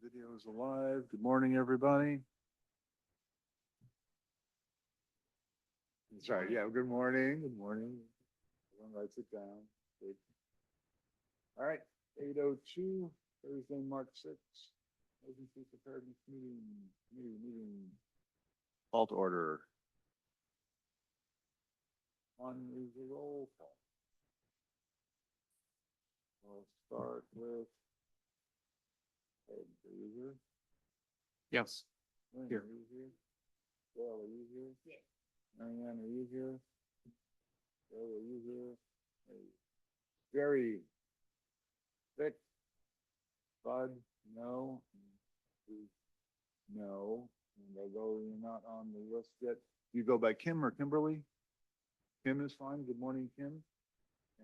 Video is alive. Good morning, everybody. Sorry, yeah, good morning, good morning. Everyone writes it down. Good. All right, 8:02, Thursday, March 6th. Emergency Preparedness meeting. Call to order. One is a roll call. We'll start with Ed, are you here? Yes. Lynn, Here. are you here? Bill, are you here? Yeah. Marianne, are you here? Bill, are you here? Hey. Jerry. Vic. Bud, no. No. And although you're not on the list yet, you go by Kim or Kimberly? Kim is fine. Good morning, Kim.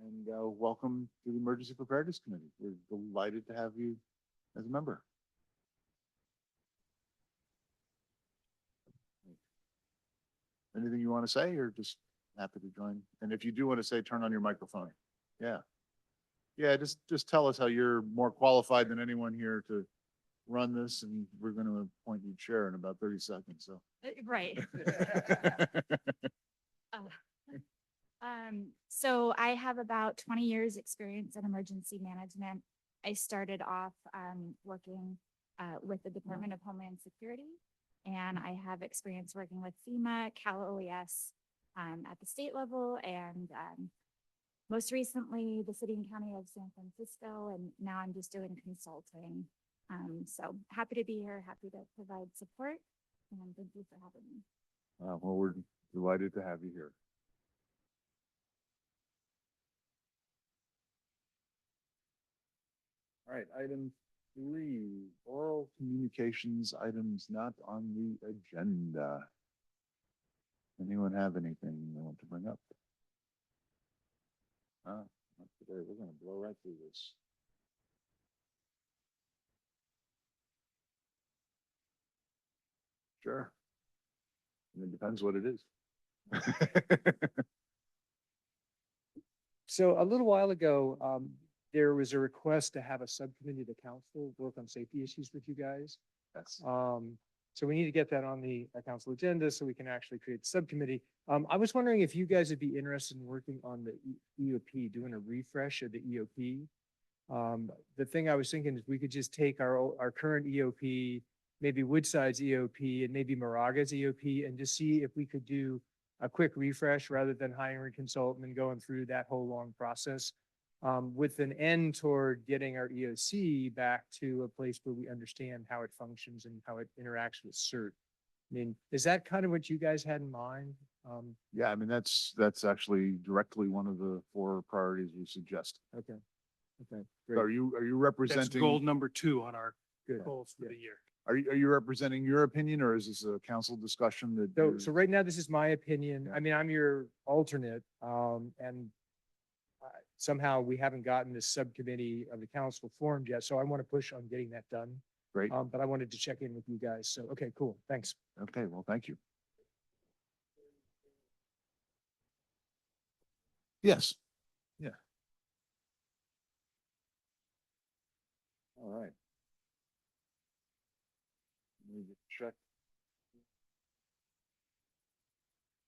And welcome to the Emergency Preparedness Committee. We're delighted to have you as a member. Anything you want to say, or just happy to join? And if you do want to say, turn on your microphone. Yeah. Yeah, just tell us how you're more qualified than anyone here to run this, and we're going to appoint you chair in about 30 seconds, so. Right. So I have about 20 years experience in emergency management. I started off working with the Department of Homeland Security, and I have experience working with FEMA, Cal OES at the state level, and most recently the city and county of San Francisco, and now I'm just doing consulting. So happy to be here, happy to provide support, and thank you for having me. Well, we're delighted to have you here. All right, item 3, oral communications items not on the agenda. Anyone have anything they want to bring up? Not today. We're going to blow right through this. Sure. It depends what it is. So a little while ago, there was a request to have a subcommittee of the council work on safety issues with you guys. Yes. So we need to get that on the council agenda so we can actually create the subcommittee. I was wondering if you guys would be interested in working on the EOP, doing a refresh of the EOP. The thing I was thinking is we could just take our current EOP, maybe Woodside's EOP, and maybe Moraga's EOP, and just see if we could do a quick refresh rather than hiring a consultant and going through that whole long process, with an end toward getting our EOC back to a place where we understand how it functions and how it interacts with CERT. I mean, is that kind of what you guys had in mind? Yeah, I mean, that's actually directly one of the 4 priorities we suggest. Okay. Okay. So Great. are you That's representing? goal number 2 on our Good. goals for Yeah. the year. Are you representing your opinion, or is this a council discussion that? So right now, this is my opinion. Yeah. I mean, I'm your alternate, and somehow we haven't gotten this subcommittee of the council formed yet. So I want to push on getting that done. Great. But I wanted to check in with you guys. So, okay, cool. Thanks. Okay, well, thank you. Yes. Yeah. All right. Let me just check.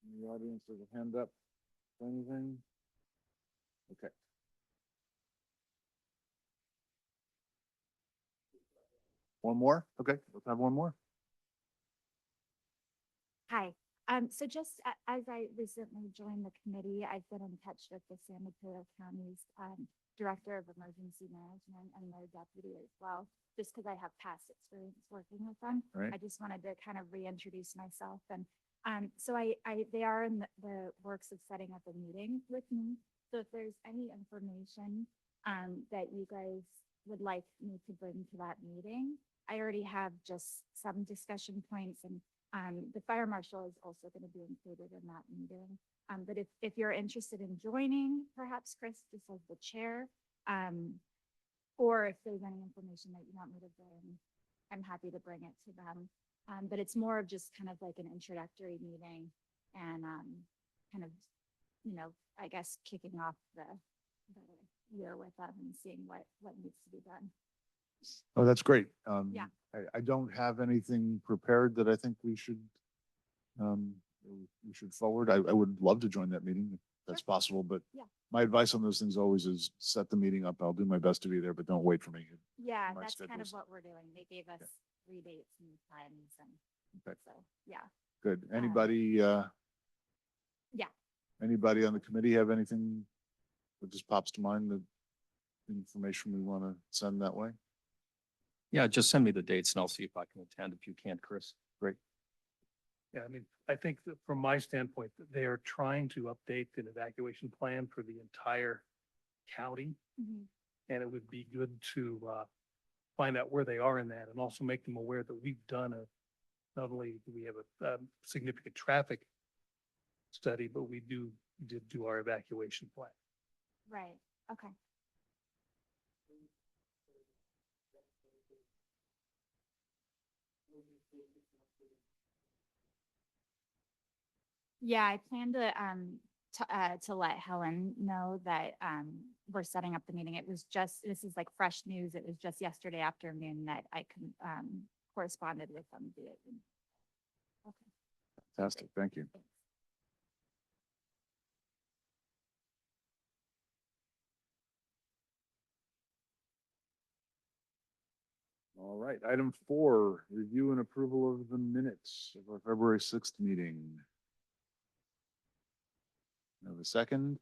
In the audience, there's a hand up. Anything? Okay. One more? Okay, let's have one more. Hi. So just as I recently joined the committee, I've been in touch with the San Mateo County's Director of Emergency Management and their deputy as well, just because I have past experience working with them. Right. I just wanted to kind of reintroduce myself. And so they are in the works of setting up a meeting with me. So if there's any information that you guys would like me to bring to that meeting, I already have just some discussion points, and the fire marshal is also going to be included in that meeting. But if you're interested in joining, perhaps Chris, just as the chair, or if there's any information that you want me to bring, I'm happy to bring it to them. But it's more of just kind of like an introductory meeting and kind of, I guess kicking off the year with them and seeing what needs to be done. Oh, that's great. Yeah. I don't have anything prepared that I think um, we should forward. I would love to join that meeting if that's possible, but Yeah. my advice on those things always is set the meeting up. I'll do my best to be there, but don't wait for me. Yeah, My that's kind of schedule's- what we're doing. They gave us 3 dates and times and Okay. so, yeah. Good. Anybody, Yeah. anybody on the committee have anything that just pops to mind, the information we want to send that way? Yeah, just send me the dates and I'll see if I can attend. If you can't, Chris. Great. Yeah, I mean, I think that from my standpoint, that they are trying to update an evacuation plan for the entire county. Mhm. And it would be good to find out where they are in that and also make them aware that we've done not only do we have a significant traffic study, but we did do our evacuation plan. Right, okay. Yeah, I plan to let Helen know that, we're setting up the meeting. It was just, this is like fresh news. It was just yesterday afternoon that I corresponded with them via. Okay. Fantastic. Thank you. Thanks. All right, item 4, review and approval of the minutes of our February 6th meeting. Have a second?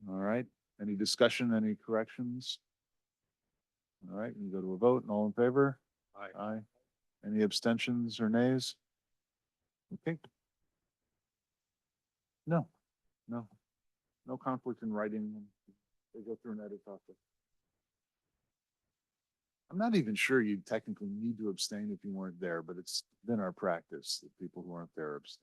All right, any discussion, any corrections? All right, we go to a vote, and all in favor? Aye. Aye. Any abstentions or nays? Okay. No, no conflict in writing. They go through an edit process. I'm not even sure you technically need to abstain if you weren't there, but it's been our practice that people who aren't there abstain.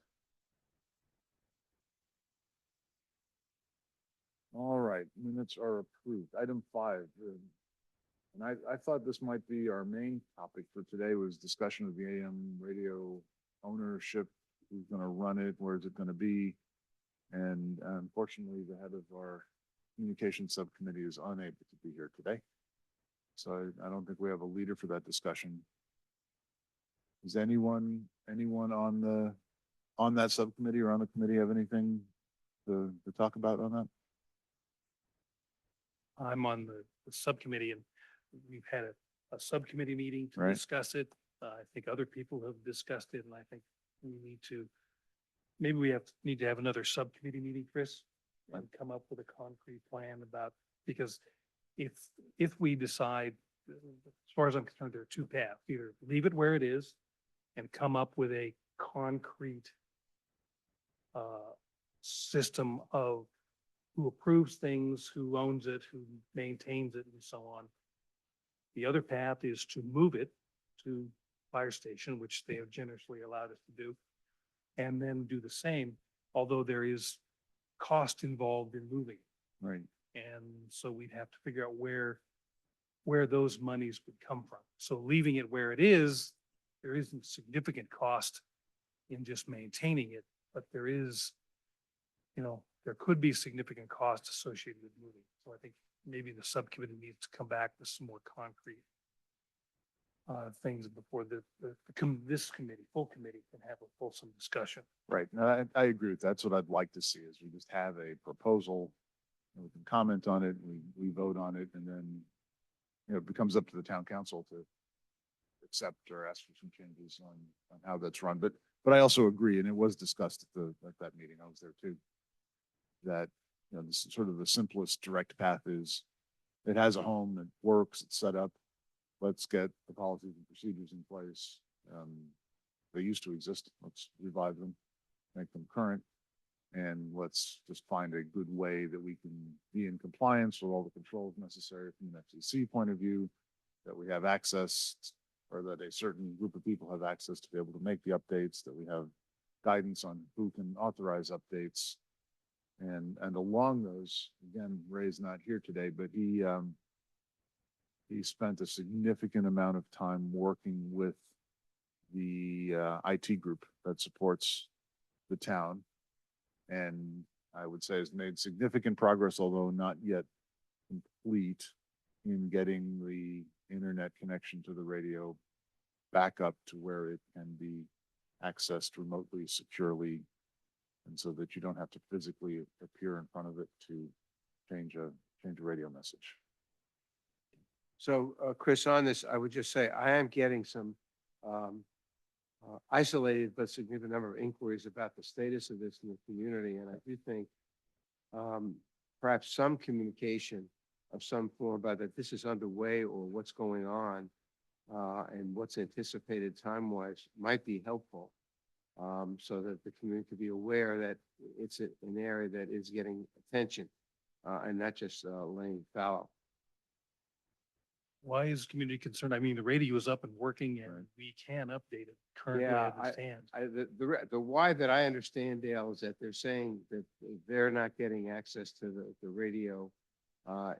All right, minutes are approved. Item 5. And I thought this might be our main topic for today, was discussion of the AM radio ownership. Who's gonna run it? Where's it gonna be? And unfortunately, the head of our communication subcommittee is unable to be here today. So I don't think we have a leader for that discussion. Does anyone on that subcommittee or on the committee have anything to talk about on that? I'm on the subcommittee and we've had a subcommittee meeting to Right. discuss it. I think other people have discussed it and I think we need to, maybe we need to have another subcommittee meeting, Chris, and come up with a concrete plan about, because if we decide, as far as I'm concerned, there are 2 paths, either leave it where it is and come up with a concrete system of who approves things, who owns it, who maintains it, and so on. The other path is to move it to fire station, which they have generously allowed us to do, and then do the same, although there is cost involved in moving. Right. And so we'd have to figure out where those monies would come from. So leaving it where it is, there isn't significant cost in just maintaining it, but there is, there could be significant cost associated with moving. So I think maybe the subcommittee needs to come back with some more concrete things before this committee, full committee, can have a fulsome discussion. Right. No, I agree with that. That's what I'd like to see, is we just have a proposal, and we can comment on it, we vote on it, and then, it becomes up to the town council to accept or ask for some changes on how that's run. But I also agree, and it was discussed at that meeting, I was there too, that, this is sort of the simplest direct path is, it has a home, it works, it's set up. Let's get the policies and procedures in place. They used to exist. Let's revive them, make them current. And let's just find a good way that we can be in compliance with all the controls necessary from an FCC point of view, that we have access, or that a certain group of people have access to be able to make the updates, that we have guidance on who can authorize updates. And along those, again, Ray's not here today, but he spent a significant amount of time working with the IT group that supports the town. And I would say has made significant progress, although not yet complete, in getting the internet connection to the radio back up to where it can be accessed remotely, securely, and so that you don't have to physically appear in front of it to change a radio message. So, Chris, on this, I would just say I am getting some isolated but significant number of inquiries about the status of this in the community, and I do think perhaps some communication of some form about that this is underway or what's going on and what's anticipated time-wise might be helpful, so that the community could be aware that it's an area that is getting attention and not just laying fallow. Why is community concerned? I mean, the radio is up and working and Right. we can update it currently Yeah, as it stands. The why that I understand, Dale, is that they're saying that they're not getting access to the radio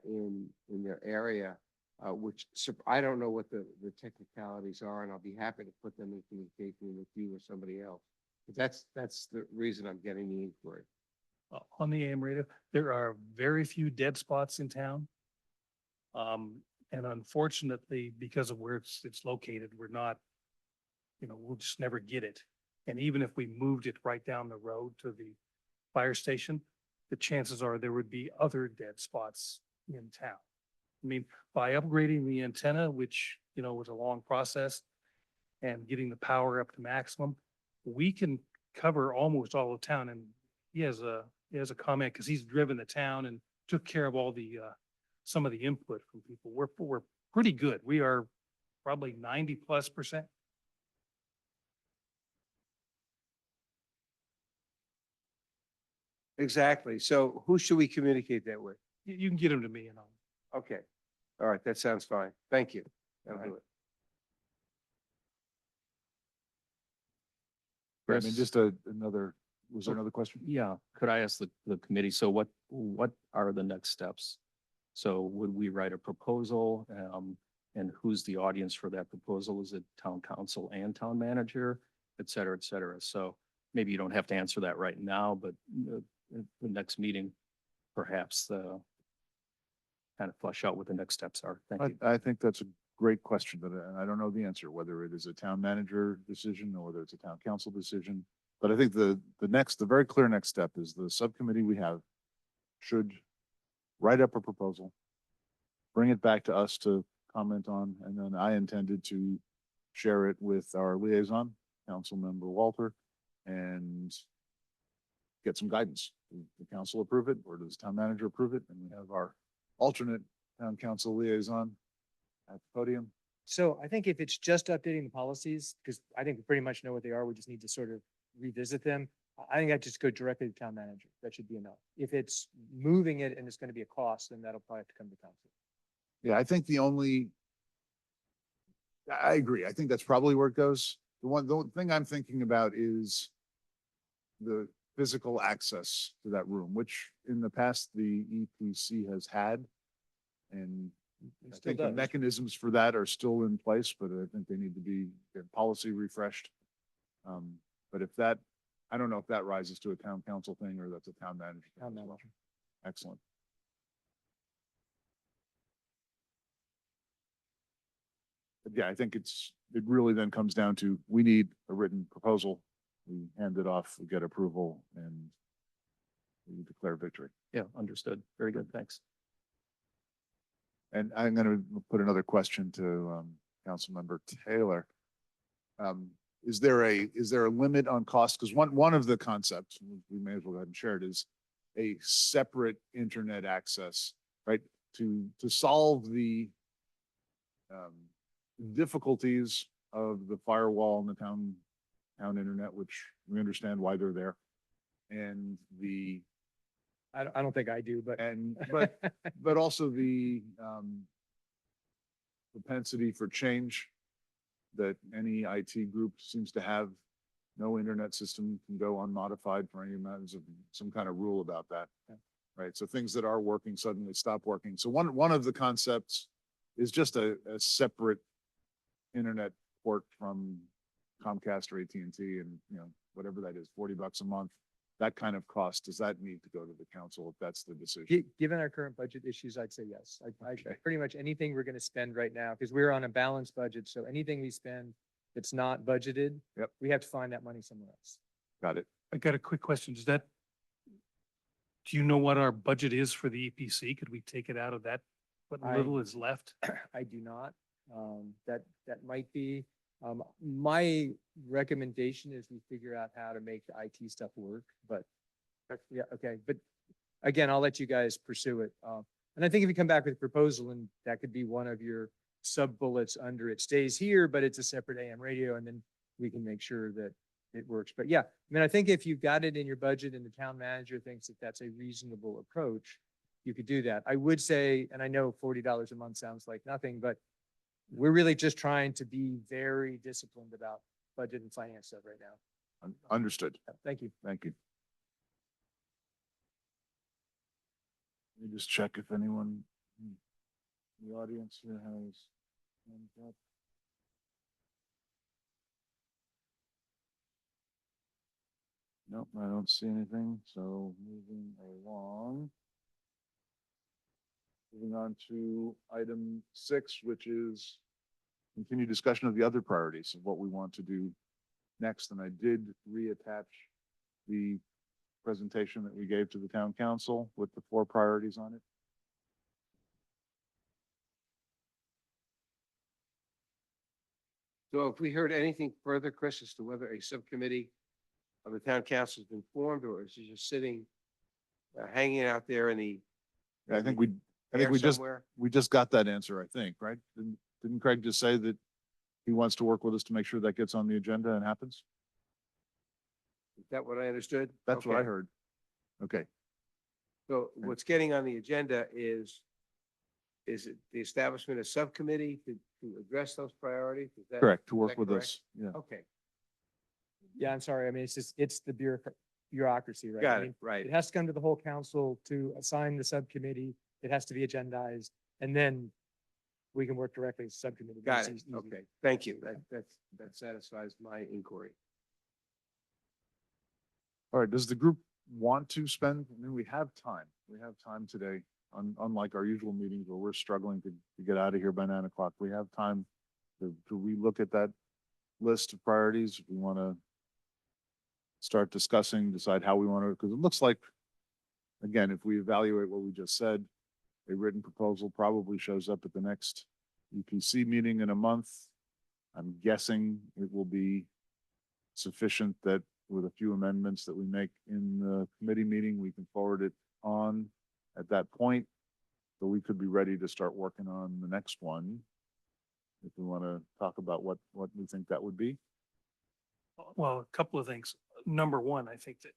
in their area, which I don't know what the technicalities are, and I'll be happy to put them in communication with you or somebody else. But that's the reason I'm getting the inquiry. On the AM radio, there are very few dead spots in town. And unfortunately, because of where it's located, we're not, we'll just never get it. And even if we moved it right down the road to the fire station, the chances are there would be other dead spots in town. I mean, by upgrading the antenna, which, was a long process, and getting the power up to maximum, we can cover almost all of town. And he has a comment because he's driven the town and took care of all the, some of the input from people. We're pretty good. We are probably 90+%. Exactly. So who should we communicate that with? You can get them to me and I'll. Okay. All right. That sounds fine. Thank you. That'll do it. I mean, Chris? just another, was there another question? Yeah, could I ask the committee, so what are the next steps? So would we write a proposal, and who's the audience for that proposal? Is it town council and town manager, et cetera, et cetera? So maybe you don't have to answer that right now, but the next meeting, perhaps, kind of flesh out what the next steps are. Thank you. I think that's a great question, but I don't know the answer, whether it is a town manager decision or whether it's a town council decision. But I think the very clear next step is the subcommittee we have should write up a proposal, bring it back to us to comment on, and then I intended to share it with our liaison, Councilmember Walter, and get some guidance. Does the council approve it, or does the town manager approve it? And we have our alternate town council liaison at the podium. So I think if it's just updating the policies, because I think we pretty much know what they are, we just need to sort of revisit them. I think I just go directly to town manager. That should be enough. If it's moving it and it's going to be a cost, then that'll probably have to come to council. Yeah, I think I agree. I think that's probably where it goes. The thing I'm thinking about is the physical access to that room, which in the past the EPC has had. And I still think the does. mechanisms for that are still in place, but I think they need to be policy refreshed. But if that, I don't know if that rises to a town council thing or that's a town manager. thing Town as well. manager. Excellent. But yeah, I think it really then comes down to, we need a written proposal. We hand it off, we get approval, and we declare victory. Yeah, understood. Very good. Thanks. And I'm going to put another question to Councilmember Taylor. Is there a limit on cost? Because one of the concepts, we may as well go ahead and share it, is a separate internet access, right? To solve the difficulties of the firewall and the town internet, which we understand why they're there. And I don't think I do, but. but also the propensity for change that any IT group seems to have. No internet system can go unmodified for any amount of some kind of rule about that. Right. So things that are working suddenly stop working. So one of the concepts is just a separate internet port from Comcast or AT&T, and whatever that is, $40 a month. that kind of cost, does that need to go to the council if that's the decision? Given our current budget issues, I'd say yes. Okay. Pretty much anything we're gonna spend right now, because we're on a balanced budget, so anything we spend that's not budgeted. Yep. We have to find that money somewhere else. Got it. I got a quick question. Do you know what our budget is for the EPC? Could we take it out of that? What I- little is left? I do not. That might be, my recommendation is we figure out how to make the IT stuff work, but yeah, okay, but again, I'll let you guys pursue it. And I think if you come back with a proposal and that could be one of your sub bullets under it stays here, but it's a separate AM radio, and then we can make sure that it works. But yeah, I mean, I think if you've got it in your budget and the town manager thinks that that's a reasonable approach, you could do that. I would say, and I know $40 a month sounds like nothing, but we're really just trying to be very disciplined about budget and finance stuff right now. Understood. Thank you. Thank you. Let me just check if anyone in the audience here has. hands up. Nope, I don't see anything, so moving along. Moving on to item 6, which is continued discussion of the other priorities of what we want to do next. And I did reattach the presentation that we gave to the town council with the 4 priorities on it. So if we heard anything further, Chris, as to whether a subcommittee of the town council has been formed, or is it just sitting, hanging out there in the I think we air just, somewhere? we just got that answer, I think, right? Didn't Craig just say that he wants to work with us to make sure that gets on the agenda and happens? Is that what I understood? That's what I Okay. heard. Okay, So what's getting on the agenda is it the establishment of subcommittee to address those priorities? Is that? correct, to is work that with correct? us. Yeah, Okay, Yeah, I'm sorry. I mean, it's the bureaucracy, right? I got mean, it, right. It has to come to the whole council to assign the subcommittee. It has to be agendized, and then we can work directly with the subcommittee. Got It's it. easy. Okay, thank you. That satisfies my inquiry. all right, does the group want to spend, I mean, we have time today, unlike our usual meetings where we're struggling to get out of here by 9 o'clock. We have time to relook at that list of priorities. If we want to start discussing, decide how we want to, because it looks like, again, if we evaluate what we just said, a written proposal probably shows up at the next EPC meeting in a month. I'm guessing it will be sufficient that with a few amendments that we make in the committee meeting, we can forward it on at that point. So we could be ready to start working on the next one. If we want to talk about what we think that would be. Well, a couple of things. Number one, I think that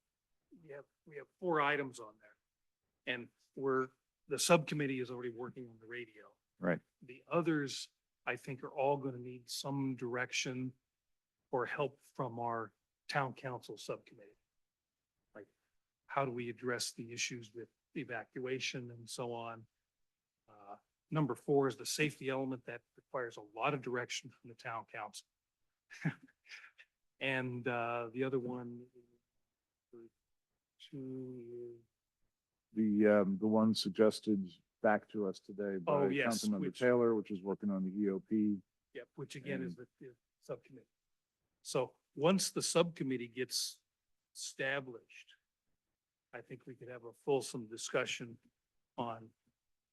we have 4 items on there. And the subcommittee is already working on the radio. Right. The others, I think, are all going to need some direction or help from our town council subcommittee. Like, how do we address the issues with evacuation and so on? Number 4 is the safety element that requires a lot of direction from the town council. And the other one, 2 is The one suggested back to us today by Oh, yes, Councilmember which- Taylor, which is working on the EOP. Yep, which again is And- the subcommittee. So once the subcommittee gets established, I think we could have a fulsome discussion on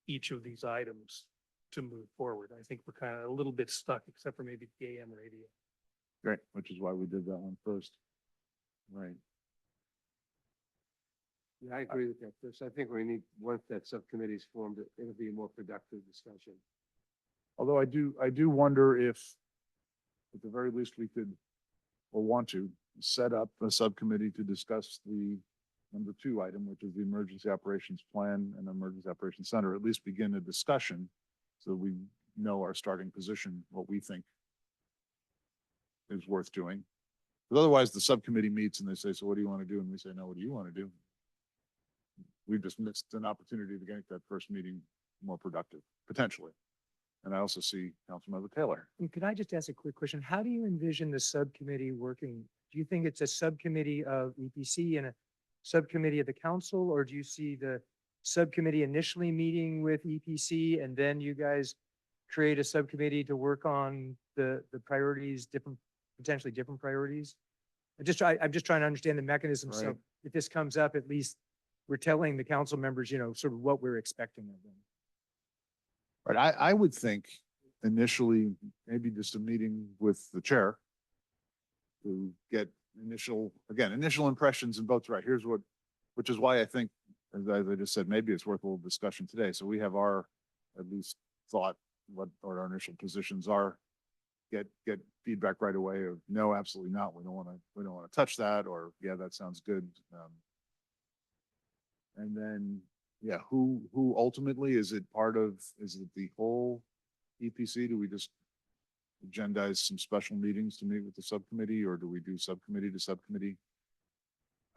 each of these items to move forward. I think we're kind of a little bit stuck, except for maybe the AM radio. Great, which is why we did that one first. Right. Yeah, I agree with that, Chris. I think we need, once that subcommittee is formed, it'll be a more productive discussion. Although I do wonder if, at the very least, we could, or want to, set up a subcommittee to discuss the number 2 item, which is the emergency operations plan and emergency operations center, at least begin a discussion so we know our starting position, what we think is worth doing. But otherwise, the subcommittee meets and they say, so what do you want to do? And we say, no, what do you want to do? We've just missed an opportunity to get that first meeting more productive, potentially. And I also see Councilmember Taylor. And could I just ask a quick question? How do you envision the subcommittee working? Do you think it's a subcommittee of EPC and a subcommittee of the council, or do you see the subcommittee initially meeting with EPC and then you guys create a subcommittee to work on the priorities, potentially different priorities? I'm just trying to understand the mechanism. So Right. if this comes up, at least we're telling the council members, sort of what we're expecting of them. Right, I would think initially, maybe just a meeting with the chair to get initial impressions and votes, right, which is why I think, as I just said, maybe it's worth a little discussion today. So we have our, at least thought, what our initial positions are. Get feedback right away of, no, absolutely not. We don't want to touch that, or, yeah, that sounds good. And then, yeah, who ultimately, is it the whole EPC? Do we just agendize some special meetings to meet with the subcommittee, or do we do subcommittee to subcommittee?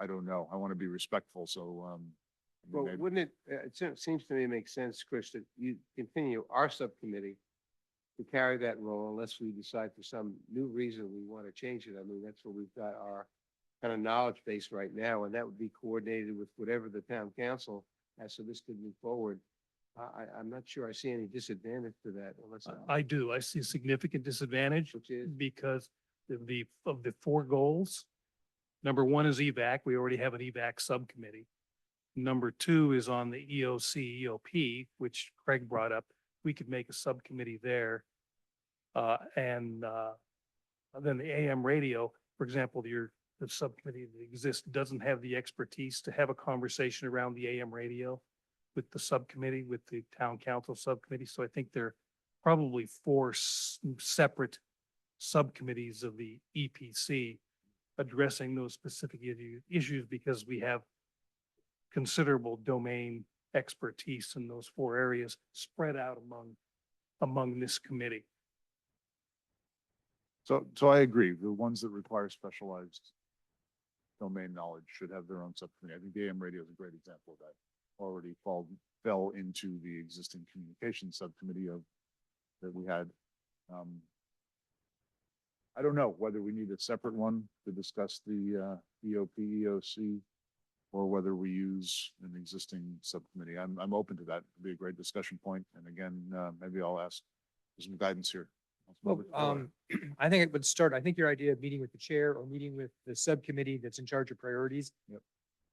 I don't know. I want to be respectful, so, I mean, Well, maybe- wouldn't it seems to me it makes sense, Chris, that you continue our subcommittee to carry that role unless we decide for some new reason we want to change it. I mean, that's where we've got our kind of knowledge base right now, and that would be coordinated with whatever the town council has, so this could move forward. I'm not sure I see any disadvantage to that unless, I do. I see a significant disadvantage which is, because of the four goals. Number one is EVAC. We already have an EVAC subcommittee. Number two is on the EOC, EOP, which Craig brought up. We could make a subcommittee there. And then the AM radio, for example, the subcommittee that exists doesn't have the expertise to have a conversation around the AM radio with the subcommittee, with the town council subcommittee. So I think there are probably four separate subcommittees of the EPC addressing those specific issues, because we have considerable domain expertise in those four areas spread out among this committee. So I agree. The ones that require specialized domain knowledge should have their own subcommittee. I think the AM radio is a great example of that. Already fell into the existing communications subcommittee that we had. I don't know whether we need a separate one to discuss the EOP, EOC, or whether we use an existing subcommittee. I'm open to that. It'd be a great discussion point. And again, maybe I'll ask for some guidance here. Well, I think it would start, I think your idea of meeting with the chair or meeting with the subcommittee that's in charge of priorities. Yep.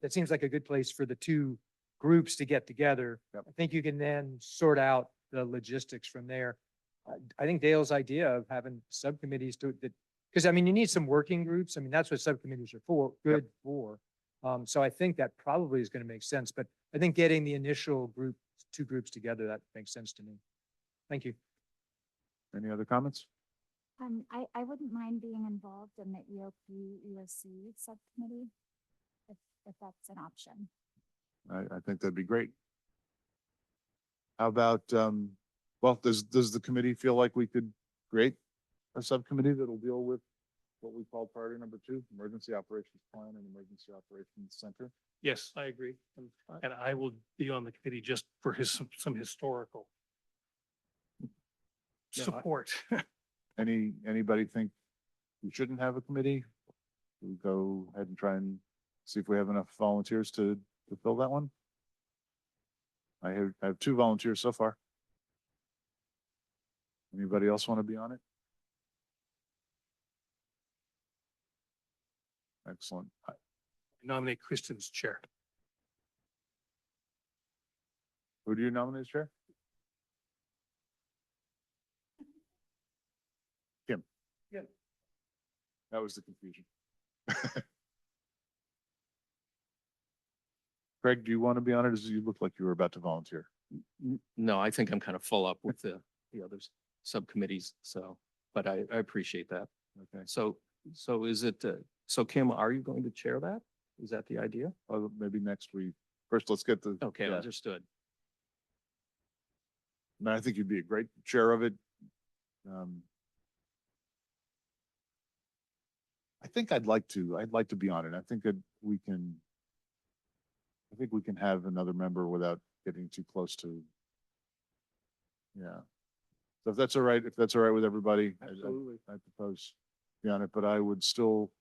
That seems like a good place for the two groups to get together. Yep. I think you can then sort out the logistics from there. I think Dale's idea of having subcommittees because I mean, you need some working groups. I mean, that's what subcommittees are good for. So I think that probably is going to make sense, but I think getting the initial two groups together, that makes sense to me. Thank you. Any other comments? I wouldn't mind being involved in the EOP, EOC subcommittee, if that's an option. I think that'd be great. How about, well, does the committee feel like we could create a subcommittee that'll deal with what we call priority number 2, emergency operations plan and emergency operations center? Yes, I agree. And I will be on the committee just for some historical Yeah, support. Anybody think we shouldn't have a committee? We go ahead and try and see if we have enough volunteers to fill that one. I have 2 volunteers so far. Anybody else want to be on it? Excellent. Nominate Kristen as chair. Who do you nominate as chair? Kim. Kim. That was the confusion. Craig, do you want to be on it? As you look like you were about to volunteer. No, I think I'm kind of full up with the others subcommittees. So, but I appreciate that. Okay. So is it, so Kim, are you going to chair that? Is that the idea? Well, maybe next week. First, let's get the. Okay, yeah. understood. And I think you'd be a great chair of it. I think I'd like to be on it. I think that we can have another member without getting too close to. Yeah. So if that's all right with everybody. absolutely. I propose be on it, but I would still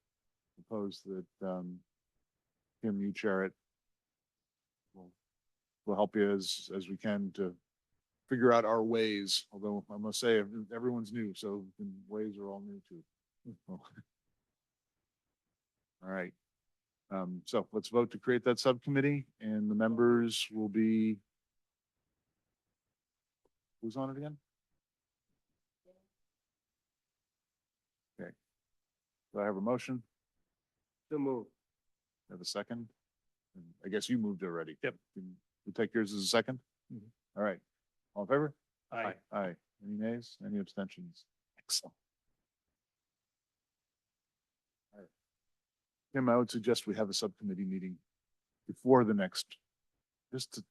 propose that, Kim, you chair it. We'll help you as we can to figure out our ways, although I must say, everyone's new, so the ways are all new too. All right. So let's vote to create that subcommittee, and the members will be. Who's on it again? Okay. Do I have a motion? So move. Have a second? I guess you moved already. Yep. You take yours as a second? Mhm. All right. All in favor? Aye. Aye. Any nays? Any abstentions? Excellent. All right. Tim, I would suggest we have a subcommittee meeting before the next, just to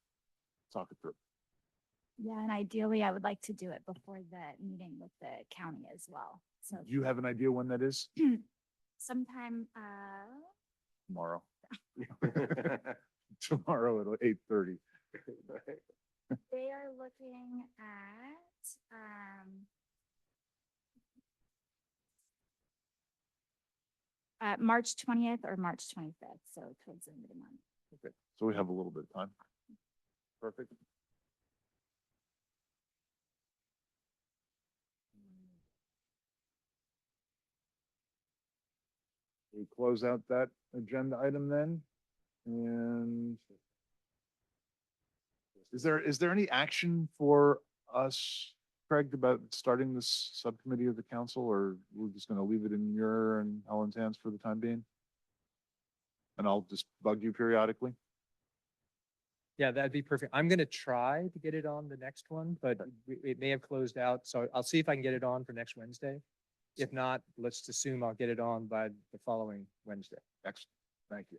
talk it through. Yeah, and ideally, I would like to do it before the meeting with the county as well. So Do you have an idea when that is? sometime, Tomorrow. Tomorrow at 8:30. they are looking at March 20th or March 25th, so towards the end of the month. Okay, so we have a little bit of time. Perfect. We close out that agenda item then, and is there any action for us, Craig, about starting this subcommittee of the council, or we're just gonna leave it in your and Ellen's hands for the time being? And I'll just bug you periodically? Yeah, that'd be perfect. I'm gonna try to get it on the next one, but it may have closed out, so I'll see if I can get it on for next Wednesday. If not, let's assume I'll get it on by the following Wednesday. Excellent, thank you.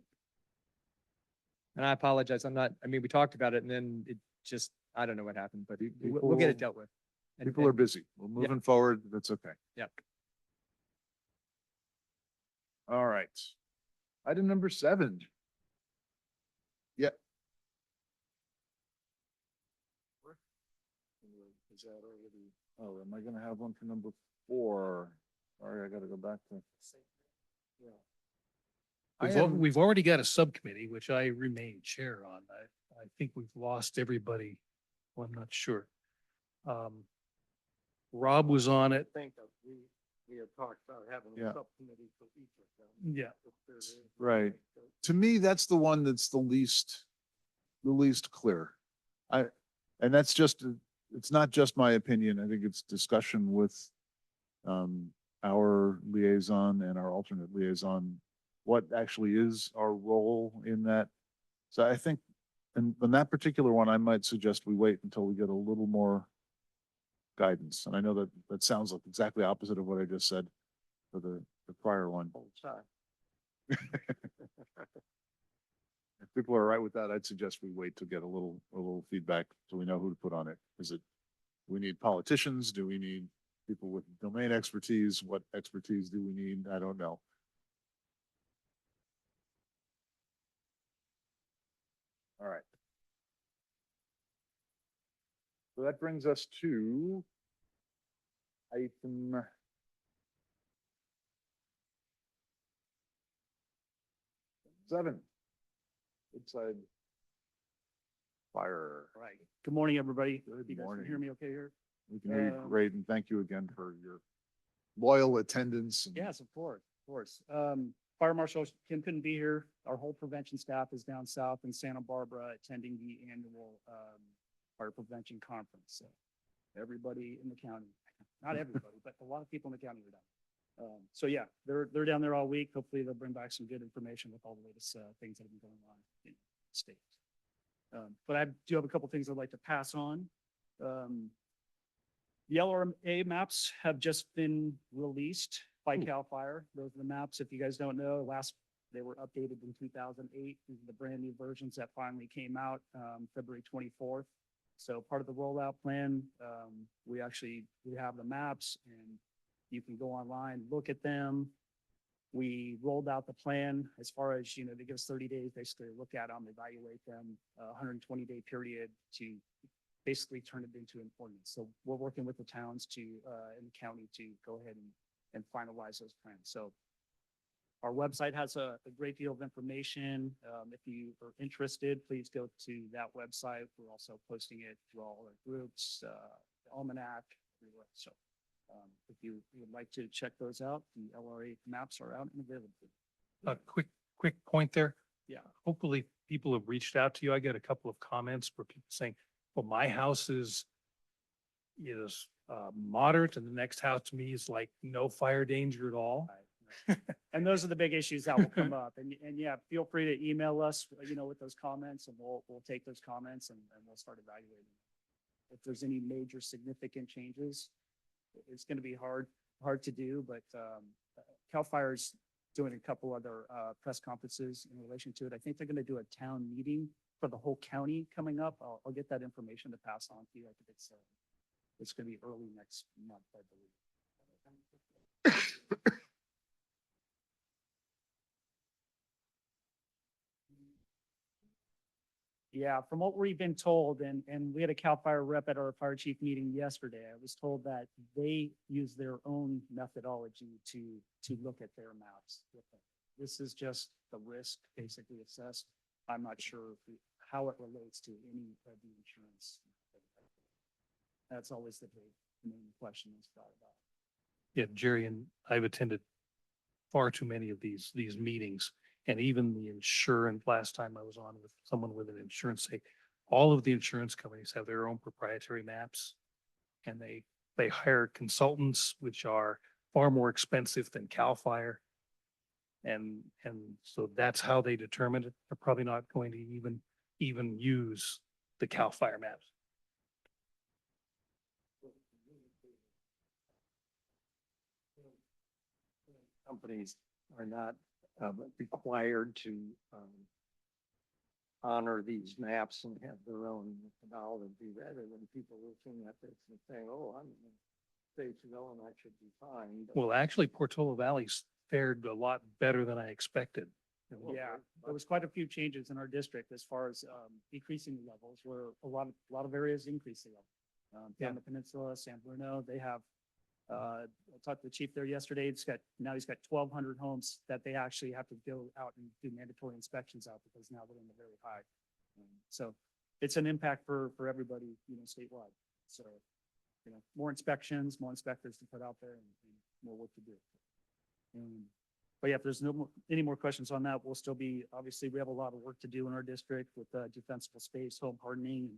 And I apologize, I mean, we talked about it and then it just, I don't know what happened, but we'll get People- it dealt with. And- People are and- busy. We're moving forward. That's okay. Yep. All right. Item number 7. Yep. Is that already? Oh, am I gonna have one for number 4? Sorry, I gotta go back to. I am- We've already got a subcommittee, which I remain chair on. I think we've lost everybody. Well, I'm not sure. Rob was on it. I think that we had talked about having Yeah. a subcommittee for each of them. Yeah. If there is- Right. To me, that's the one that's the least clear. And that's just, it's not just my opinion. I think it's discussion with our liaison and our alternate liaison, what actually is our role in that. So I think, and on that particular one, I might suggest we wait until we get a little more guidance. And I know that sounds like exactly opposite of what I just said for the prior one. Whole time. If people are all right with that, I'd suggest we wait to get a little feedback so we know who to put on it. Is it, we need politicians? Do we need people with domain expertise? What expertise do we need? I don't know. All right. So that brings us to item 7. Inside fire. Right. Good morning, everybody. Good You guys morning. can hear me okay here? We can hear you Um, great, and thank you again for your loyal attendance. and- Yes, of course, of course. Fire Marshal Kim couldn't be here. Our whole prevention staff is down south in Santa Barbara attending the annual fire prevention conference. So everybody in the county, not everybody, but a lot of people in the county are down. So yeah, they're down there all week. Hopefully they'll bring back some good information with all the latest things that have been going on in the state. But I do have a couple things I'd like to pass on. The LRA maps have just been released by CAL FIRE. Those are the maps, if you guys don't know, they were updated in 2008. These are the brand new versions that finally came out February 24th. So part of the rollout plan, we have the maps and you can go online, look at them. We rolled out the plan as far as, they give us 30 days, basically to look at them, evaluate them, 120-day period to basically turn it into an ordinance. So we're working with the towns in the county to go ahead and finalize those plans. So Our website has a great deal of information. If you are interested, please go to that website. We're also posting it to all our groups, the Almanac, everywhere. So if you would like to check those out, the LRA maps are out and available. A quick point there. Yeah. Hopefully people have reached out to you. I get a couple of comments where people saying, well, my house is moderate and the next house to me is like no fire danger at all. And those are the big issues that will come up. And yeah, feel free to email us, with those comments, and we'll take those comments and we'll start evaluating. If there's any major significant changes, it's going to be hard to do, but CAL FIRE's doing a couple other press conferences in relation to it. I think they're going to do a town meeting for the whole county coming up. I'll get that information to pass on to you. I think it's going to be early next month, I believe. Yeah, from what we've been told, and we had a CAL FIRE rep at our fire chief meeting yesterday, I was told that they use their own methodology to look at their maps. This is just the risk basically assessed. I'm not sure how it relates to any of the insurance. That's always the main question is thought about. Yeah, Jerry, and I've attended far too many of these meetings. And even the insurance, last time I was on with someone with an insurance, say, all of the insurance companies have their own proprietary maps. And they hire consultants, which are far more expensive than CAL FIRE. And so that's how they determine it. They're probably not going to even use the CAL FIRE maps. Companies are not required to honor these maps and have their own methodology rather than people looking at this and saying, oh, I'm in stage and I should be fine. But- Well, actually, Portola Valley's fared a lot better than I expected. Yeah, there was quite a few changes in our district as far as decreasing the levels, where a lot of areas increased the level. Down the peninsula, San Bruno, they have, I talked to the chief there yesterday. He's got 1,200 homes that they actually have to go out and do mandatory inspections out because now they're in the very high. So it's an impact for everybody, statewide. So, more inspections, more inspectors to put out there and more work to do. But yeah, if there's any more questions on that, we'll still be, obviously, we have a lot of work to do in our district with defensible space, home hardening,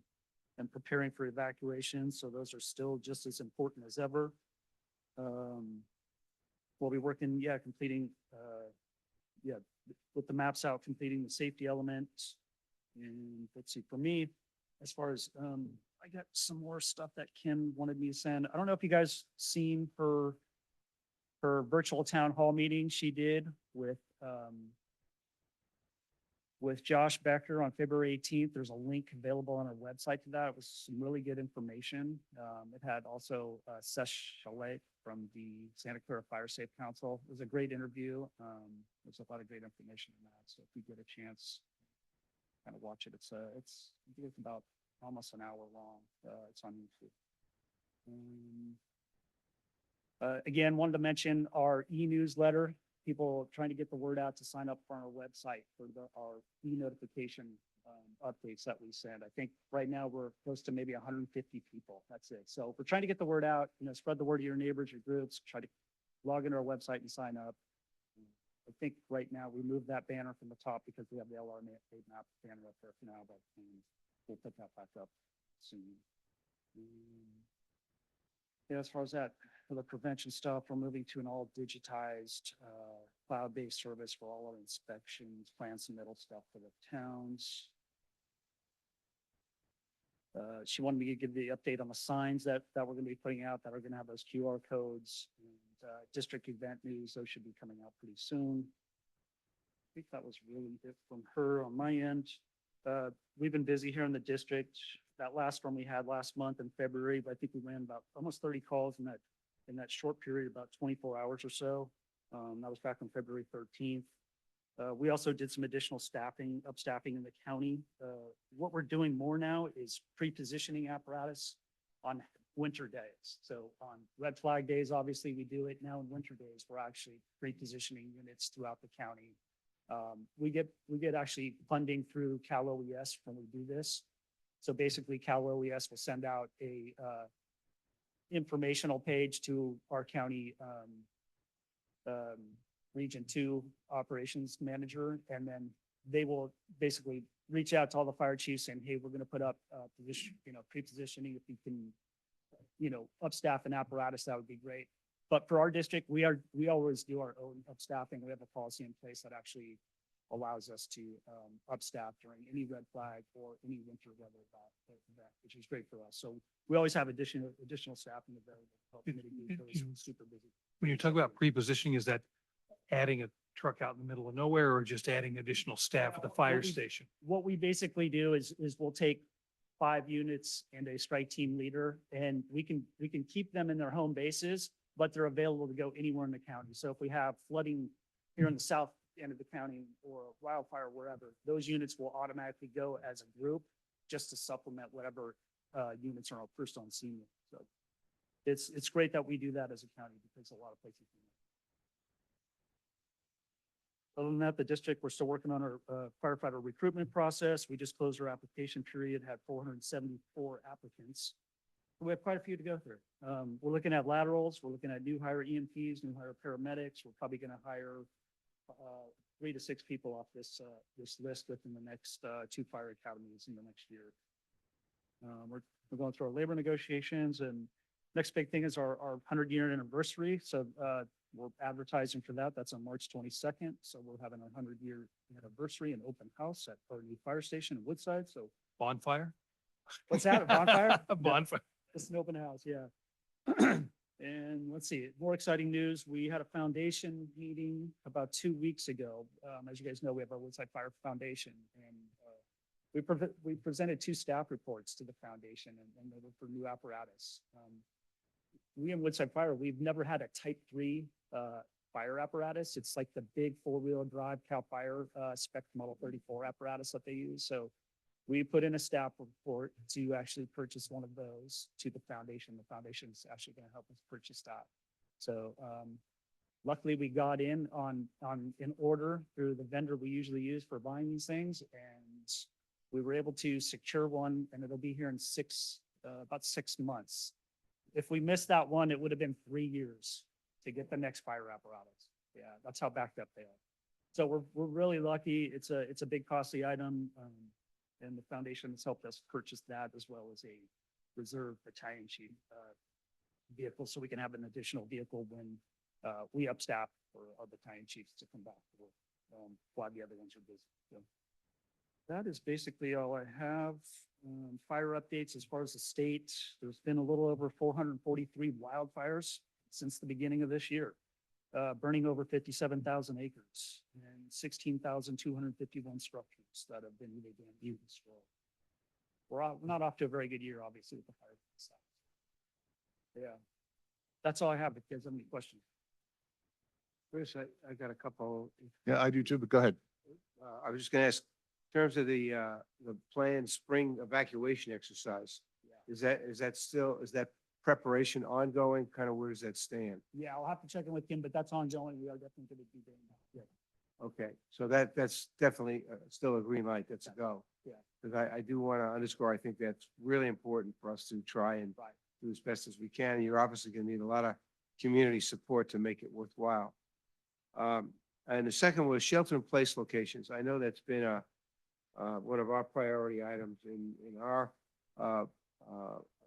and preparing for evacuation. So those are still just as important as ever. We'll be working, completing, with the maps out, completing the safety element. And let's see, for me, as far as, I got some more stuff that Kim wanted me to send. I don't know if you guys seen her virtual town hall meeting she did with Josh Becker on February 18th. There's a link available on our website to that. It was some really good information. It had also Sesh Chalet from the Santa Clara Fire Safe Council. It was a great interview. There's a lot of great information in that. So if you get a chance, kind of watch it. I think it's about almost an hour long. It's on YouTube. Again, wanted to mention our e-newsletter. People trying to get the word out to sign up for our website for our e-notification updates that we send. I think right now we're close to maybe 150 people. That's it. So we're trying to get the word out, spread the word to your neighbors, your groups, try to log into our website and sign up. I think right now we moved that banner from the top because we have the LR map banner up there for now, but we'll put that back up soon. Yeah, as far as that, for the prevention stuff, we're moving to an all digitized, cloud-based service for all our inspections, plan submittal stuff for the towns. She wanted me to give the update on the signs that we're going to be putting out that are going to have those QR codes and district event news. Those should be coming out pretty soon. I think that was really it from her on my end. We've been busy here in the district. That last one we had last month in February, but I think we ran about almost 30 calls in that short period, about 24 hours or so. That was back on February 13th. We also did some additional upstaffing in the county. What we're doing more now is pre-positioning apparatus on winter days. So on red flag days, obviously we do it. Now in winter days, we're actually pre-positioning units throughout the county. We get actually funding through Cal OES when we do this. So basically Cal OES will send out a informational page to our county Region 2 operations manager, and then they will basically reach out to all the fire chiefs saying, hey, we're going to put up position, pre-positioning. If you can, upstaff an apparatus, that would be great. But for our district, we always do our own upstaffing. We have a policy in place that actually allows us to upstaff during any red flag or any winter weather event, which is great for us. So we always have additional staffing available. to help mitigate those super busy. When you talk about pre-positioning, is that adding a truck out in the middle of nowhere or just adding additional staff at the fire station? What we basically do is we'll take 5 units and a strike team leader, and we can keep them in their home bases, but they're available to go anywhere in the county. So if we have flooding here in the south end of the county or wildfire, wherever, those units will automatically go as a group just to supplement whatever units are first on scene. So it's great that we do that as a county because a lot of places do. Other than that, the district, we're still working on our firefighter recruitment process. We just closed our application period, had 474 applicants. We have quite a few to go through. We're looking at laterals. We're looking at new hire EMTs, new hire paramedics. We're probably going to hire 3 to 6 people off this list within the next 2 fire academies in the next year. We're going through our labor negotiations, and next big thing is our 100-year anniversary. So we're advertising for that. That's on March 22nd. So we're having our 100-year anniversary and open house at our new fire station in Woodside. So Bonfire? what's that? A bonfire? A bonfire. Just an open house, yeah. And let's see, more exciting news. We had a foundation meeting about 2 weeks ago. As you guys know, we have our Woodside Fire Foundation, and we presented 2 staff reports to the foundation, and they were for new apparatus. We in Woodside Fire, we've never had a Type 3 fire apparatus. It's like the big 4-wheel drive Cal Fire spec Model 34 apparatus that they use. So we put in a staff report to actually purchase one of those to the foundation. The foundation is actually going to help us purchase that. So luckily we got in order through the vendor we usually use for buying these things, and we were able to secure one, and it'll be here in about 6 months. If we missed that one, it would have been 3 years to get the next fire apparatus. Yeah, that's how backed up they are. So we're really lucky. It's a big costly item. And the foundation has helped us purchase that, as well as a reserve battalion chief vehicle, so we can have an additional vehicle when we upstaff for our battalion chiefs to come back to work while the other ones are busy. So that is basically all I have. Fire updates as far as the state. There's been a little over 443 wildfires since the beginning of this year, burning over 57,000 acres and 16,251 structures that have been really used. We're not off to a very good year, obviously, with the fire stuff. Yeah, that's all I have. If you guys have any questions. Chris, I got a couple. Yeah, I do too, but go ahead. I was just gonna ask, in terms of the planned spring evacuation exercise, is that preparation ongoing? Kind of where does that stand? Yeah, I'll have to check in with Kim, but that's ongoing. We are definitely going to be doing that. Yeah. Okay, so that's definitely still a green light. That's a go. Yeah. Because I do want to underscore, I think that's really important for us to try and do as best as we can. You're obviously going to need a lot of community support to make it worthwhile. And the second was shelter in place locations. I know that's been one of our priority items in our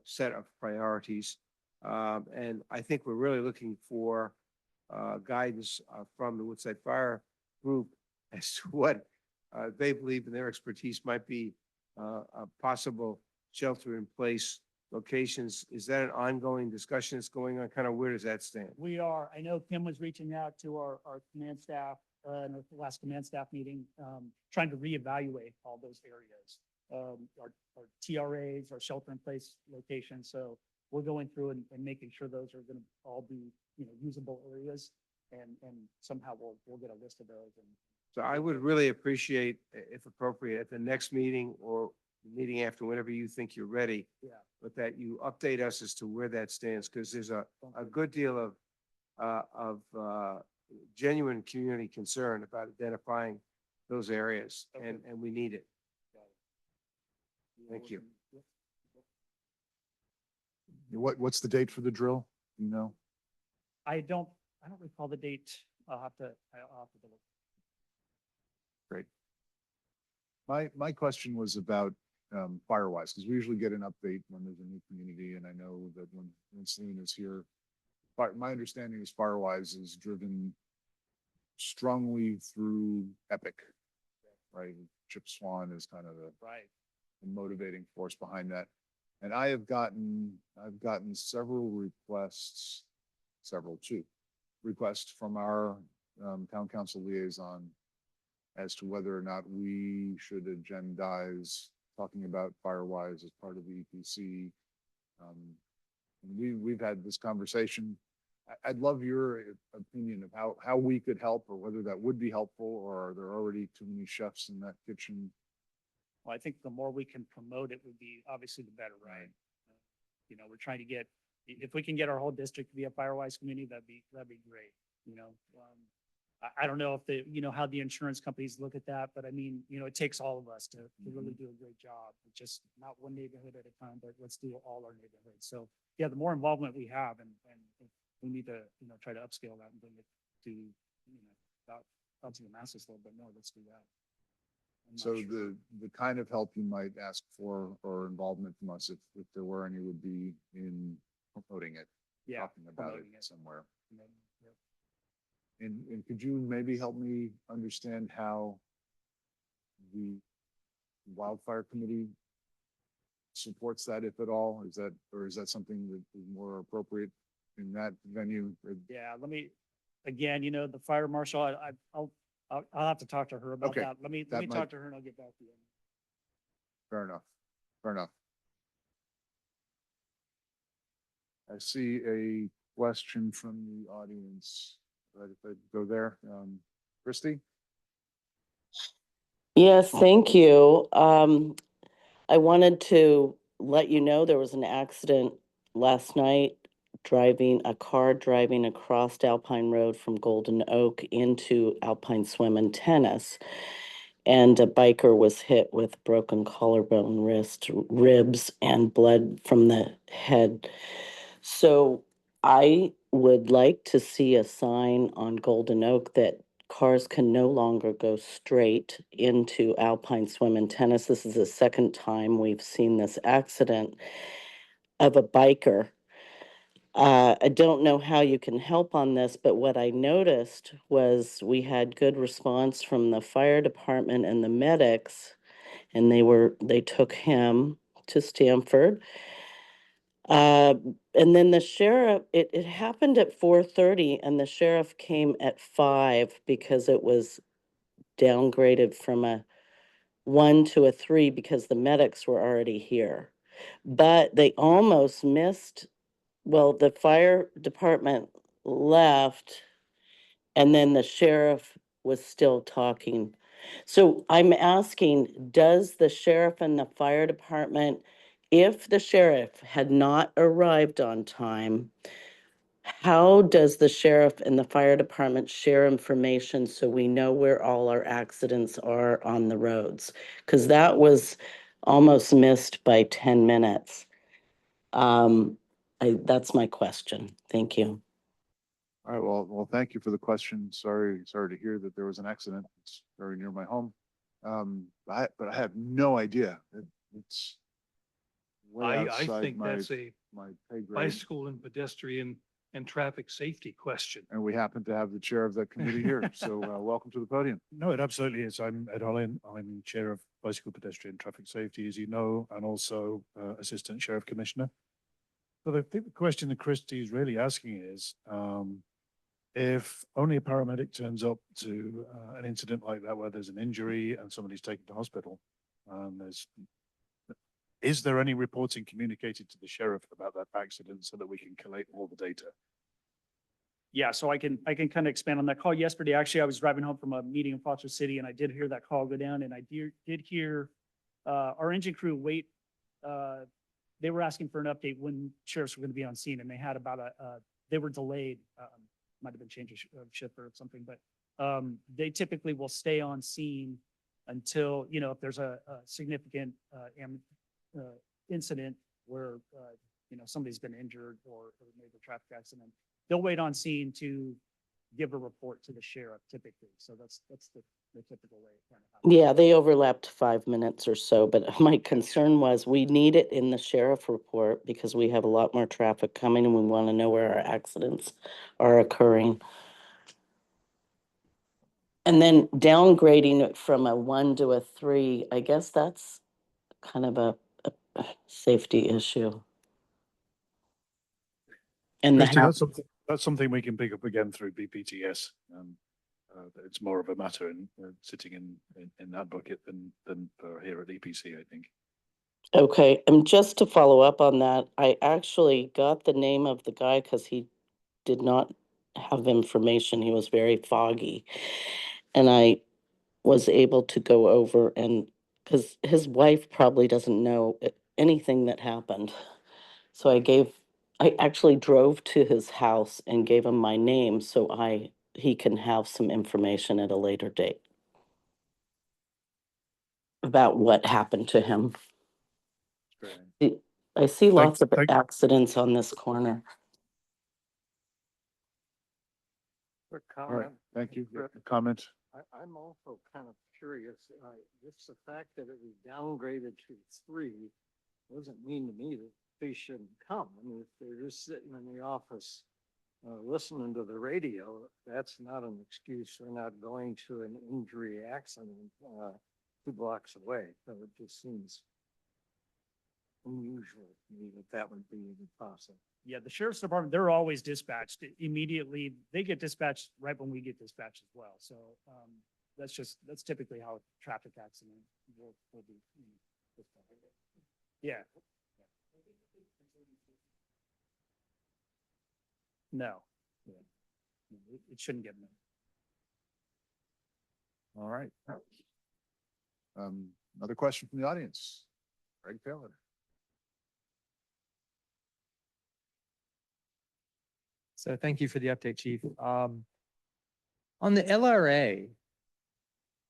set of priorities. And I think we're really looking for guidance from the Woodside Fire Group as to what they believe in their expertise might be a possible shelter in place locations. Is that an ongoing discussion that's going on? Kind of where does that stand? We are. I know Kim was reaching out to our command staff in the last command staff meeting, trying to reevaluate all those areas. Our TRAs, our shelter in place locations. So we're going through and making sure those are going to all be, usable areas, and somehow we'll get a list of those. And So I would really appreciate, if appropriate, at the next meeting or meeting after, whenever you think you're ready. Yeah. But that you update us as to where that stands, because there's a good deal of genuine community concern about identifying those areas, and we need it. Thank you. What's the date for the drill? You know? I don't recall the date. I'll have to look. My question was about Firewise, because we usually get an update when there's a new community, and I know that when Celine is here, my understanding is Firewise is driven strongly through Epic, right? Chip Swan is kind of the motivating force behind that. And I've gotten several requests from our town council liaison as to whether or not we should agendize talking about Firewise as part of the EPC. And we've had this conversation. I'd love your opinion of how we could help, or whether that would be helpful, or are there already too many chefs in that kitchen? Well, I think the more we can promote it would be obviously the better, right? You know, we're trying to get, if we can get our whole district to be a Firewise community, that'd be great, you know? I don't know if how the insurance companies look at that, but I mean, it takes all of us to really do a great job. It's just not one neighborhood at a time, but let's do all our neighborhoods. So yeah, the more involvement we have, and we need to, try to upscale that and bring it to, out to the masses a little bit more. Let's do that. I'm not So sure. the kind of help you might ask for, or involvement from us, if there were any, would be in promoting it, Yeah, talking about it promoting it. somewhere. And then, yep. And could you maybe help me understand how the wildfire committee supports that, if at all? Is that something that is more appropriate in that venue? Yeah, let me, again, the fire marshal, I'll have to talk to her about Okay, that. Let me that might- talk to her and I'll get back to you. Fair enough. Fair enough. I see a question from the audience. Right, if I go there, Christie? Yes, thank you. I wanted to let you know there was an accident last night driving across Alpine Road from Golden Oak into Alpine Swim and Tennis. And a biker was hit with broken collarbone, wrist, ribs, and blood from the head. So I would like to see a sign on Golden Oak that cars can no longer go straight into Alpine Swim and Tennis. This is the second time we've seen this accident of a biker. I don't know how you can help on this, but what I noticed was we had good response from the fire department and the medics, and they took him to Stamford. And then the sheriff, it happened at 4:30 and the sheriff came at 5 because it was downgraded from a 1 to a 3 because the medics were already here. But they almost missed, well, the fire department left and then the sheriff was still talking. So I'm asking, does the sheriff and the fire department, if the sheriff had not arrived on time, how does the sheriff and the fire department share information so we know where all our accidents are on the roads? Because that was almost missed by 10 minutes. That's my question. Thank you. All right, well, thank you for the question. Sorry to hear that there was an accident. It's very near my home. But I have no idea. It's way I outside think my that's a pay grade. bicycle and pedestrian and traffic safety question. And we happen to have the chair of that committee here. So welcome to the podium. No, it absolutely is. I'm Ed Hollin. I'm Chair of Bicycle Pedestrian Traffic Safety, as you know, and also Assistant Sheriff Commissioner. So I think the question that Christie is really asking is, if only a paramedic turns up to an incident like that where there's an injury and somebody's taken to hospital, is there any reporting communicated to the sheriff about that accident so that we can collate all the data? Yeah, so I can kind of expand on that call. Yesterday, actually, I was driving home from a meeting in Foster City and I did hear that call go down and I did hear our engine crew they were asking for an update when sheriffs were going to be on scene, and they had about they were delayed, might have been change of shift or something, but they typically will stay on scene until, if there's a significant incident where, somebody's been injured or maybe a traffic accident, they'll wait on scene to give a report to the sheriff typically. So that's the typical way. It kind of happens. Yeah, they overlapped 5 minutes or so, but my concern was we need it in the sheriff report because we have a lot more traffic coming and we want to know where our accidents are occurring. And then downgrading it from a 1 to a 3, I guess that's kind of a safety issue. And Christie, the, that's something we can pick up again through BPTS. It's more of a matter in sitting in that bucket than here at EPC, I think. okay, and just to follow up on that, I actually got the name of the guy because he did not have information. He was very foggy. And I was able to go over and, because his wife probably doesn't know anything that happened. So I actually drove to his house and gave him my name so he can have some information at a later date about what happened to him. I see lots of accidents on this corner. Quick All right, comment. thank you. Rick. Comment? I'm also kind of curious, just the fact that it was downgraded to 3 doesn't mean to me that they shouldn't come. I mean, if they're just sitting in the office, listening to the radio, that's not an excuse for not going to an injury accident, 2 blocks away. So it just seems unusual to me that would be even possible. Yeah, the sheriff's department, they're always dispatched immediately. They get dispatched right when we get dispatched as well. So that's typically how a traffic accident will be. Yeah. No. Yeah. It shouldn't get moved. All right. Another question from the audience. Greg Taylor. So thank you for the update, Chief. On the LRA,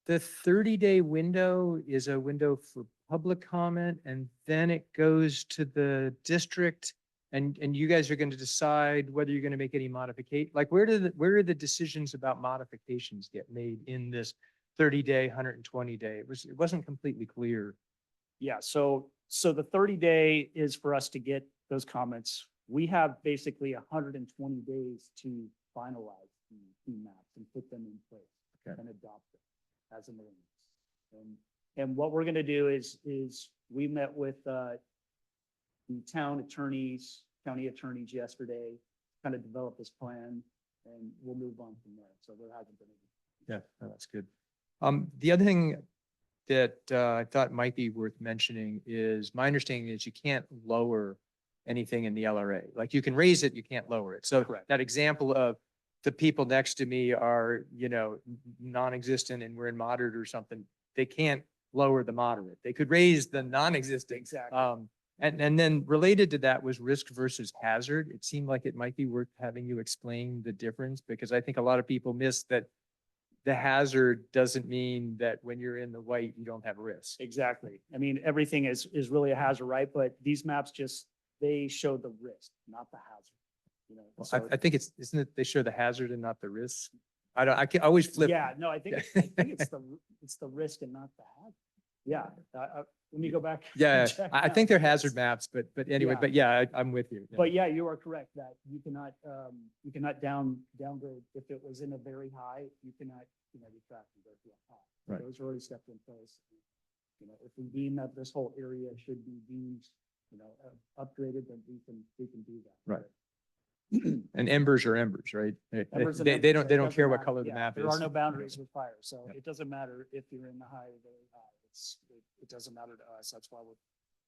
the 30-day window is a window for public comment, and then it goes to the district, and you guys are going to decide whether you're going to make any modification. Like, where do the decisions about modifications get made in this 30-day, 120-day? It wasn't completely clear. Yeah, so the 30-day is for us to get those comments. We have basically 120 days to finalize the maps and put them in place and adopt them as an ordinance. And what we're going to do is we met with the town attorneys, county attorneys yesterday, kind of develop this plan, and we'll move on from there. So there hasn't been any. Yeah, no, that's good. The other thing that I thought might be worth mentioning is my understanding is you can't lower anything in the LRA. Like, you can raise it, you can't lower it. So Correct. that example of the people next to me are, non-existent and we're in moderate or something, they can't lower the moderate. They could raise the non-existent. Exactly. And then related to that was risk versus hazard. It seemed like it might be worth having you explain the difference, because I think a lot of people miss that the hazard doesn't mean that when you're in the white, you don't have risk. Exactly. I mean, everything is really a hazard, right? But these maps they show the risk, not the hazard. Well, So I think isn't it, they show the hazard and not the risk? I can always flip. yeah, no, I think it's the risk and not the hazard. Yeah, let me go back. Yeah, and check I now. think they're hazard maps, but anyway, Yeah. but yeah, I'm with you. But yeah, you are correct that you cannot downgrade. If it was in a very high, you cannot, retract and go to a high. Right. Those are already stepped in place. If we deem that this whole area should be deemed, upgraded, then we can do that. Right. And embers are embers, right? Embers and They embers, don't it doesn't care what matter. color the Yeah, map is. There are no boundaries with fire, so Yeah. it doesn't matter if you're in the high or very high. It doesn't matter to us. That's why we're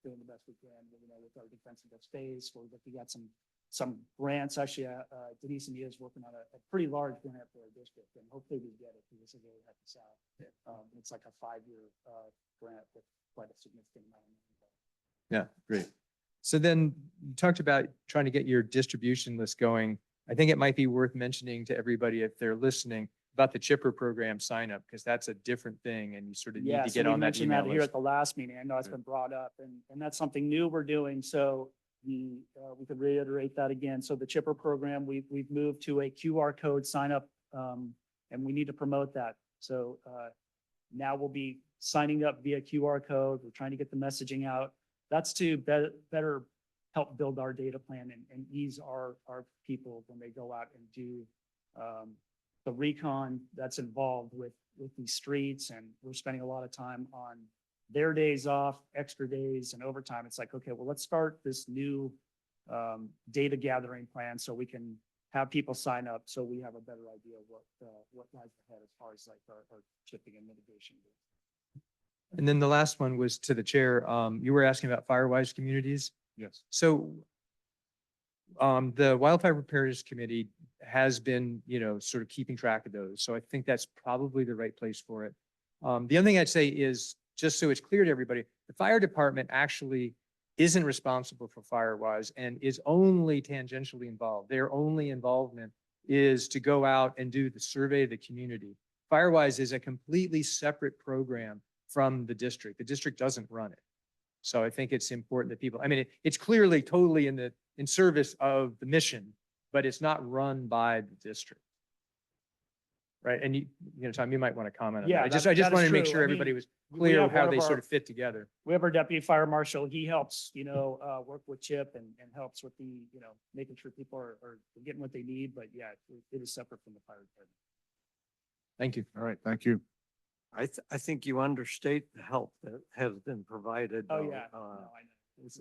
doing the best we can, with our defensive space. We're looking at some some grants. Actually, Denise and me is working on a pretty large grant for our district, and hopefully we get it because it really helps us out. It's like a 5-year grant with quite a significant amount of money. Yeah, great. So then you talked about trying to get your distribution list going. I think it might be worth mentioning to everybody if they're listening about the chipper program sign up, because that's a different thing and you sort of need Yeah, to so get we on that mentioned email that here list. at the last meeting. I know it's been brought up and that's something new we're doing. So we could reiterate that again. So the chipper program, we've moved to a QR code sign up, and we need to promote that. So, now we'll be signing up via QR code. We're trying to get the messaging out. That's to better help build our data plan and ease our people when they go out and do, the recon that's involved with these streets. And we're spending a lot of time on their days off, extra days and overtime. It's like, okay, well, let's start this new data gathering plan so we can have people sign up so we have a better idea of what lies ahead as far as like our chipping and mitigation. And then the last one was to the chair. You were asking about Firewise communities. Yes. So the Wildfire Preparedness Committee has been, sort of keeping track of those. So I think that's probably the right place for it. The other thing I'd say is, just so it's clear to everybody, the fire department actually isn't responsible for Firewise and is only tangentially involved. Their only involvement is to go out and do the survey of the community. Firewise is a completely separate program from the district. The district doesn't run it. So I think it's important that people, it's clearly totally in service of the mission, but it's not run by the district. Right? And Tom, you might want to comment on that. Yeah, I just that is wanted to make true. sure I mean, everybody was we clear have how one of they sort our- of fit together. We have our deputy fire marshal. He helps, work with Chip and helps with the, making sure people are getting what they need. But yeah, it is separate from the fire department. Thank you. All right, thank you. I think you understate the help that has been provided. Oh, yeah. though. No, I know. It's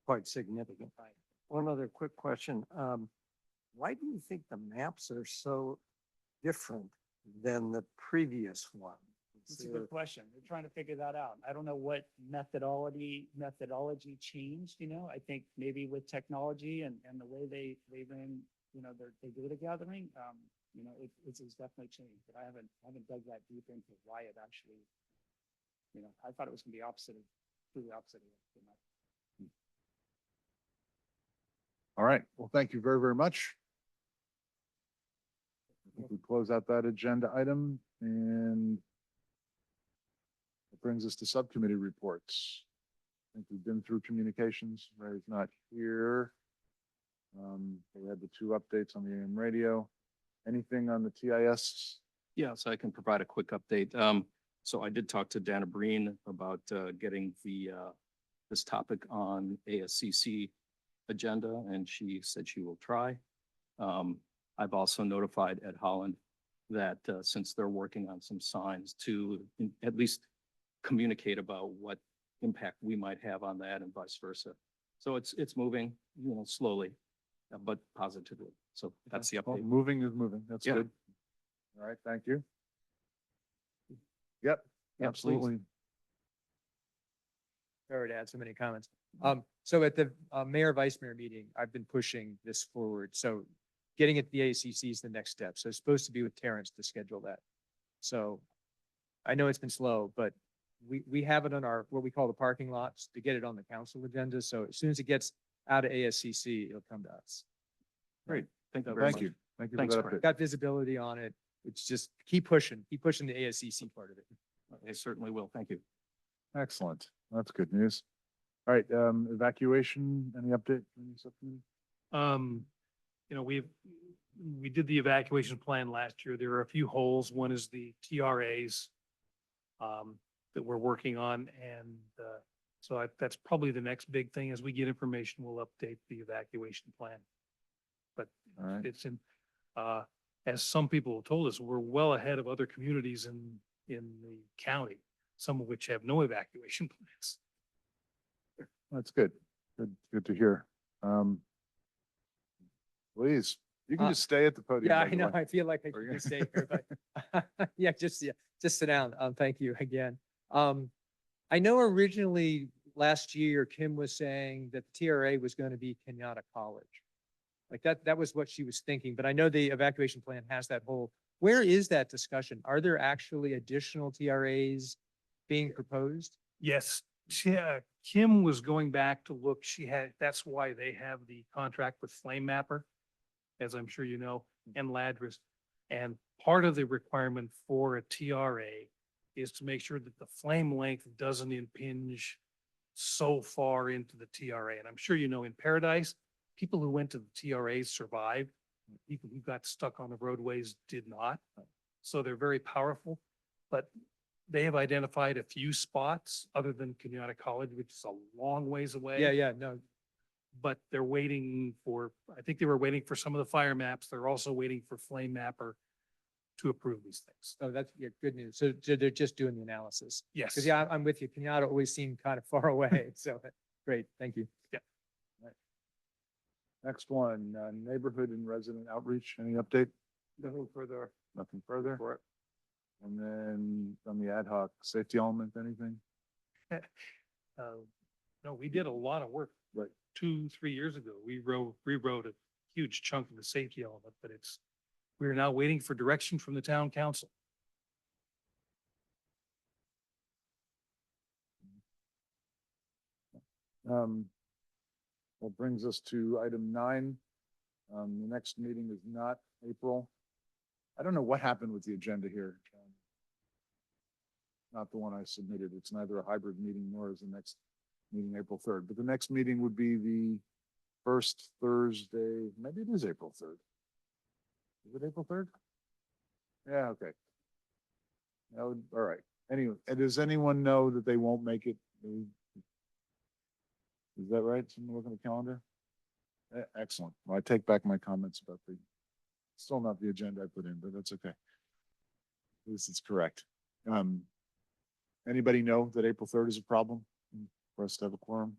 quite significant. One other quick question. Why do you think the maps are so different than the previous one? It's a good question. We're trying to figure that out. I don't know what methodology changed, I think maybe with technology and the way they ran, their data gathering, it's definitely changed, but I haven't dug that deep into why it actually, I thought it was gonna be completely opposite of it. All right, well, thank you very, very much. I think we close out that agenda item, and it brings us to subcommittee reports. I think we've been through communications. Ray's not here. We had the 2 updates on the AM radio. Anything on the TIS? Yes, I can provide a quick update. So I did talk to Dana Breen about getting this topic on ASCC agenda, and she said she will try. I've also notified Ed Holland that since they're working on some signs to at least communicate about what impact we might have on that and vice versa. So it's moving, slowly, but positively. So that's the Well, update. moving is moving. That's Yeah. good. All right, thank you. Yep, Yeah, please. absolutely. Sorry to add so many comments. So at the mayor vice mayor meeting, I've been pushing this forward. So getting it to the ACC is the next step. So it's supposed to be with Terrence to schedule that. So I know it's been slow, but we have it on our, what we call the parking lots to get it on the council agenda. So as soon as it gets out of ASCC, it'll come to us. Great. Thank you So very Thank much. you. Thank you for Thanks, that Craig. update. Got visibility on it. It's just keep pushing the ASCC part of it. I certainly will. Thank you. Excellent. That's good news. All right, evacuation, any update? from the subcommittee? We did the evacuation plan last year. There are a few holes. One is the TRAs that we're working on. And so that's probably the next big thing. As we get information, we'll update the evacuation plan. But All right. it's as some people have told us, we're well ahead of other communities in the county, some of which have no evacuation plans. That's good. Good to hear. Please, you can just stay at the podium. Yeah, by I the know. way. I feel like I Or should you- just stay here, but just sit down. Thank you again. I know originally last year, Kim was saying that the TRA was going to be Kenyatta College. Like that was what she was thinking, but I know the evacuation plan has that whole, where is that discussion? Are there actually additional TRAs being proposed? Yes, Kim was going back to look, that's why they have the contract with Flame Mapper, as I'm sure you know, and Ladris. And part of the requirement for a TRA is to make sure that the flame length doesn't impinge so far into the TRA. And I'm sure you know, in Paradise, people who went to the TRAs survived. People who got stuck on the roadways did not. So they're very powerful, but they have identified a few spots other than Kenyatta College, which is a long ways away. Yeah, no, But they're waiting for, I think they were waiting for some of the fire maps. They're also waiting for Flame Mapper to approve these things. oh, that's, yeah, good news. So they're just doing the analysis. Yes. Cause yeah, I'm with you. Kenyatta always seemed kind of far away. So great, thank you. Next one, neighborhood and resident outreach. Any update? Nothing further. Nothing further? And then on the ad hoc safety element, anything? No, we did a lot of work, Right. 2-3 years ago. We rewrote a huge chunk of the safety element, but we're now waiting for direction from the town council. That brings us to item 9. The next meeting is not April. I don't know what happened with the agenda here. Not the one I submitted. It's neither a hybrid meeting nor is the next meeting April 3rd, but the next meeting would be the first Thursday. Maybe it is April 3rd. Is it April 3rd? Yeah, okay. All right. Anyway, and does anyone know that they won't make it? Is that right? Someone look at the calendar? Excellent. Well, I take back my comments about still not the agenda I put in, but that's okay. This is correct. Anybody know that April 3rd is a problem for us to have a quorum?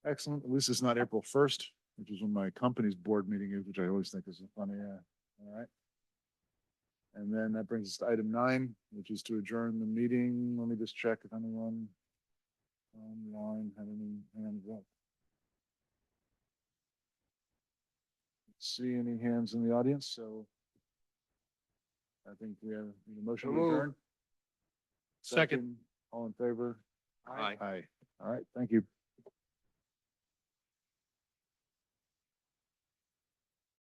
Excellent. At least it's not April 1st, which is when my company's board meeting is, which I always think is funny. All right. And then that brings us to item 9, which is to adjourn the meeting. Let me just check if anyone online had any hands up. See any hands in the audience, so I think we have a motion So to moved. adjourn. Second. All in favor? Aye. Aye. All right, thank you.